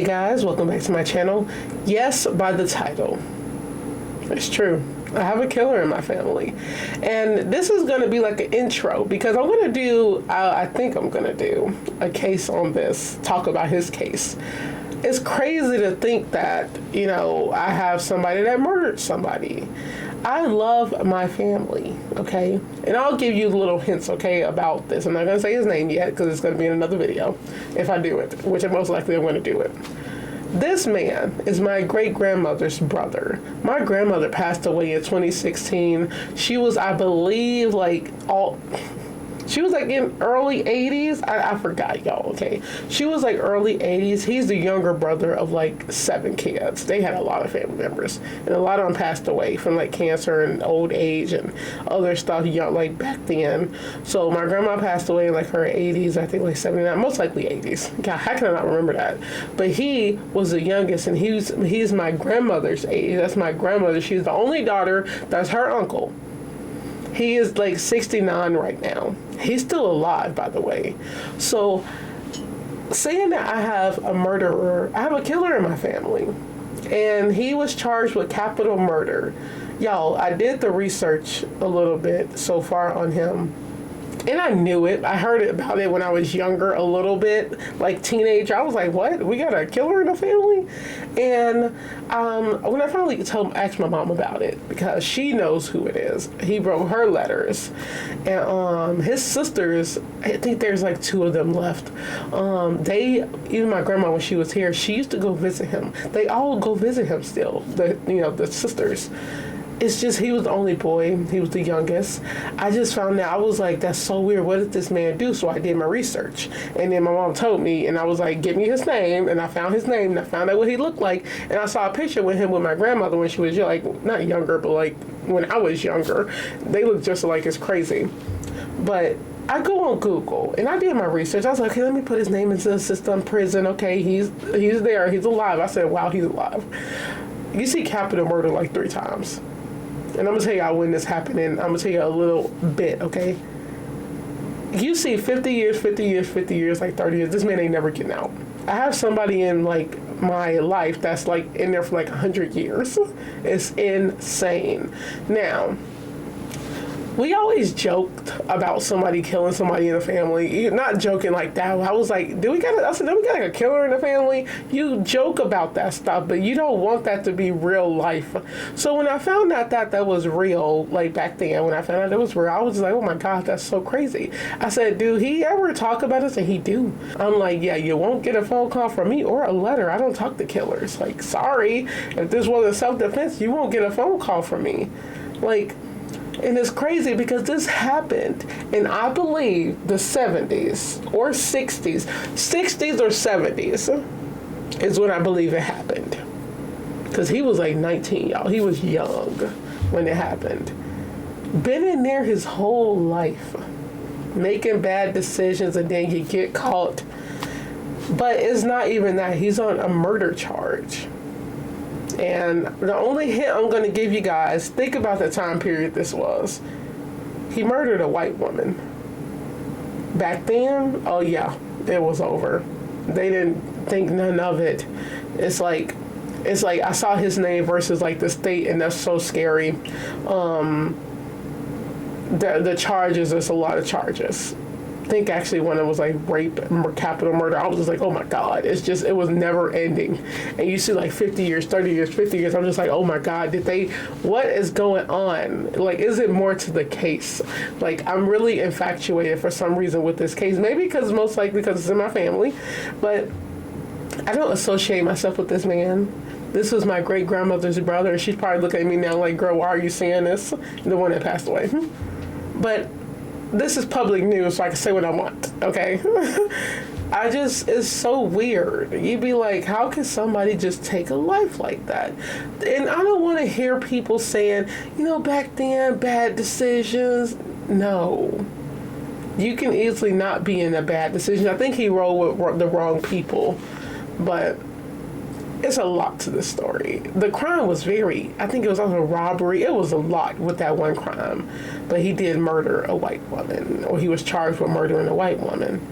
Guys, welcome back to my channel. Yes, by the title. It's true. I have a killer in my family. And this is going to be like an intro because I'm going to do, I think I'm going to do a case on this, talk about his case. It's crazy to think that, I have somebody that murdered somebody. I love my family, okay? And I'll give you little hints, okay, about this. I'm not going to say his name yet because it's going to be in another video if I do it, which I'm most likely going to do it. This man is my great-grandmother's brother. My grandmother passed away in 2016. She was, I believe, she was like in early 80s. I forgot, y'all, okay? She was like early 80s. He's the younger brother of like 7 kids. They had a lot of family members. And a lot of them passed away from like cancer and old age and other stuff, like back then. So my grandma passed away in like her 80s, I think like 79, most likely 80s. God, how can I not remember that? But he was the youngest and he's my grandmother's age. That's my grandmother. She's the only daughter. That's her uncle. He is like 69 right now. He's still alive, by the way. So, saying that I have a killer in my family. And he was charged with capital murder. Y'all, I did the research a little bit so far on him. And I knew it. I heard about it when I was younger a little bit, like teenager. I was like, what? We got a killer in the family? And when I finally asked my mom about it, because she knows who it is, he wrote her letters. And his sisters, I think there's like 2 of them left. Even my grandma, when she was here, she used to go visit him. They all go visit him still, the sisters. It's just he was the only boy. He was the youngest. I just found out, I was like, that's so weird. What did this man do? So I did my research. And then my mom told me, and I was like, give me his name. And I found his name, and I found out what he looked like. And I saw a picture with him with my grandmother when she was like, not younger, but like when I was younger. They look just like it's crazy. But I go on Google, and I did my research. I was like, okay, let me put his name into the system, prison. Okay, he's there. He's alive. I said, wow, he's alive. You see capital murder like 3 times. And I'm going to tell y'all when this happened, and I'm going to tell you a little bit, okay? You see 50 years, 50 years, 50 years, like 30 years. This man ain't never getting out. I have somebody in, like, my life that's, like, in there for, like, 100 years. It's insane. Now, we always joked about somebody killing somebody in the family. Not joking like that. I was like, do we got like a killer in the family? You joke about that stuff, but you don't want that to be real life. So when I found out that was real, like back then, when I found out it was real, I was like, oh my God, that's so crazy. I said, do he ever talk about this? And he do. I'm like, yeah, you won't get a phone call from me or a letter. I don't talk to killers. Like, sorry, if this wasn't self-defense, you won't get a phone call from me. Like, and it's crazy because this happened in, I believe, the 70s or 60s. 60s or 70s is when I believe it happened. Because he was like 19, y'all. He was young when it happened. Been in there his whole life. Making bad decisions and then you get caught. But it's not even that. He's on a murder charge. And the only hint I'm going to give you guys, think about the time period this was. He murdered a white woman. Back then, oh yeah, it was over. They didn't think none of it. It's like I saw his name versus like the state, and that's so scary. The charges, there's a lot of charges. I think actually when it was like rape and capital murder, I was just like, oh my God, it was never ending. And you see like 50 years, 30 years, 50 years, I'm just like, oh my God, what is going on? Like, is it more to the case? Like, I'm really infatuated for some reason with this case. Maybe most likely because it's in my family, but I don't associate myself with this man. This was my great grandmother's brother. She's probably looking at me now like, girl, why are you saying this? The one that passed away. But this is public news, so I can say what I want, okay? It's so weird. You'd be like, how can somebody just take a life like that? And I don't want to hear people saying, back then, bad decisions. No. You can easily not be in a bad decision. I think he rolled with the wrong people, but it's a lot to this story. The crime was I think it was also a robbery. It was a lot with that one crime. But he did murder a white woman, or he was charged with murdering a white woman.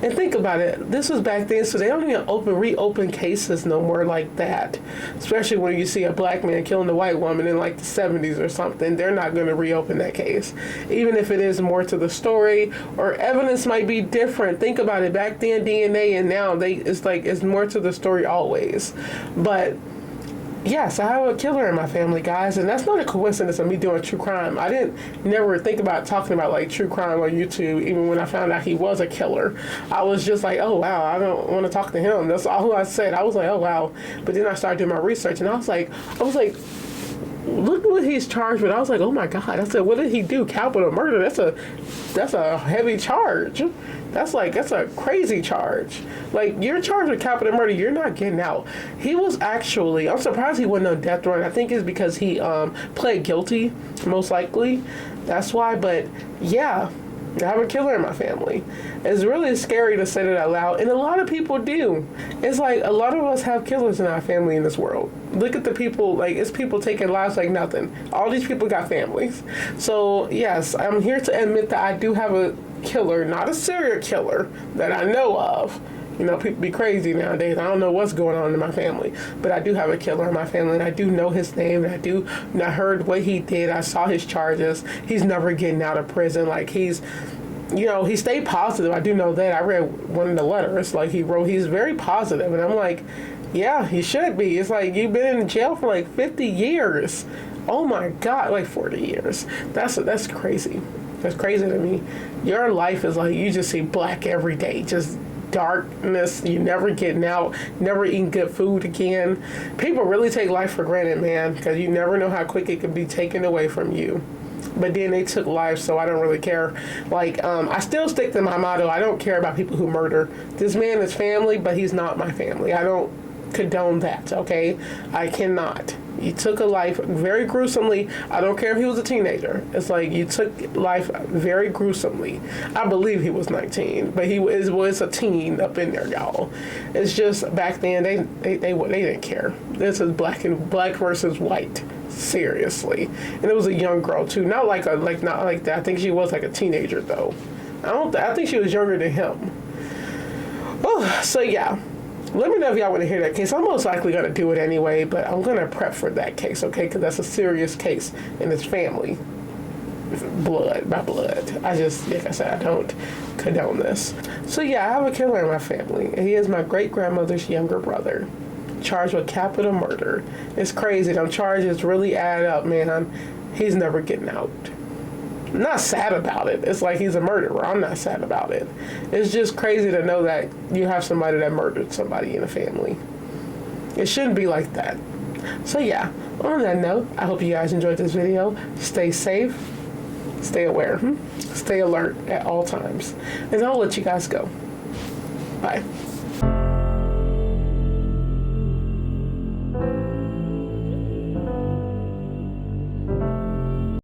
And think about it, this was back then, so they don't even reopen cases no more like that. Especially when you see a black man killing a white woman in like the 70s or something, they're not going to reopen that case. Even if it is more to the story, or evidence might be different. Think about it, back then DNA, and now it's more to the story always. But yes, I have a killer in my family, guys, and that's not a coincidence of me doing true crime. I didn't never think about talking about like true crime on YouTube, even when I found out he was a killer. I was just like, oh wow, I don't want to talk to him. That's all I said. I was like, oh wow. But then I started doing my research, and I was like, look what he's charged with. I was like, oh my God. I said, what did he do? Capital murder. That's a heavy charge. That's a crazy charge. Like, you're charged with capital murder, you're not getting out. He was actually, I'm surprised he wasn't on death row. I think it's because he pled guilty, most likely. That's why. But yeah, I have a killer in my family. It's really scary to say that out loud, and a lot of people do. It's like a lot of us have killers in our family in this world. Look at the people, like, it's people taking lives like nothing. All these people got families. So yes, I'm here to admit that I do have a killer, not a serial killer that I know of. You know, people be crazy nowadays. I don't know what's going on in my family, but I do have a killer in my family, and I do know his name, and I heard what he did. I saw his charges. He's never getting out of prison. Like, he stayed positive. I do know that. I read one of the letters, like, he wrote, he's very positive, and I'm like, yeah, he should be. It's like, you've been in jail for like 50 years. Oh my God, like 40 years. That's crazy. That's crazy to me. Your life is like, you just see black every day, just darkness. You never getting out, never eating good food again. People really take life for granted, man, because you never know how quick it can be taken away from you. But then they took life, so I don't really care. Like, I still stick to my motto. I don't care about people who murder. This man is family, but he's not my family. I don't condone that, okay? I cannot. You took a life very gruesomely. I don't care if he was a teenager. It's like, you took life very gruesomely. I believe he was 19, but he was a teen up in there, y'all. It's just, back then, they didn't care. This is black versus white. Seriously. And it was a young girl too. Not like that. I think she was like a teenager though. I think she was younger than him. Oh, so yeah. Let me know if y'all want to hear that case. I'm most likely going to do it anyway, but I'm going to prep for that case, okay? Because that's a serious case in his family. Blood by blood. Like I said, I don't condone this. So yeah, I have a killer in my family. And he is my great-grandmother's younger brother, charged with capital murder. It's crazy. Them charges really add up, man. He's never getting out. I'm not sad about it. It's like he's a murderer. I'm not sad about it. It's just crazy to know that you have somebody that murdered somebody in a family. It shouldn't be like that. So yeah, on that note, I hope you guys enjoyed this video. Stay safe. Stay aware. Stay alert at all times. And I'll let you guys go. Bye.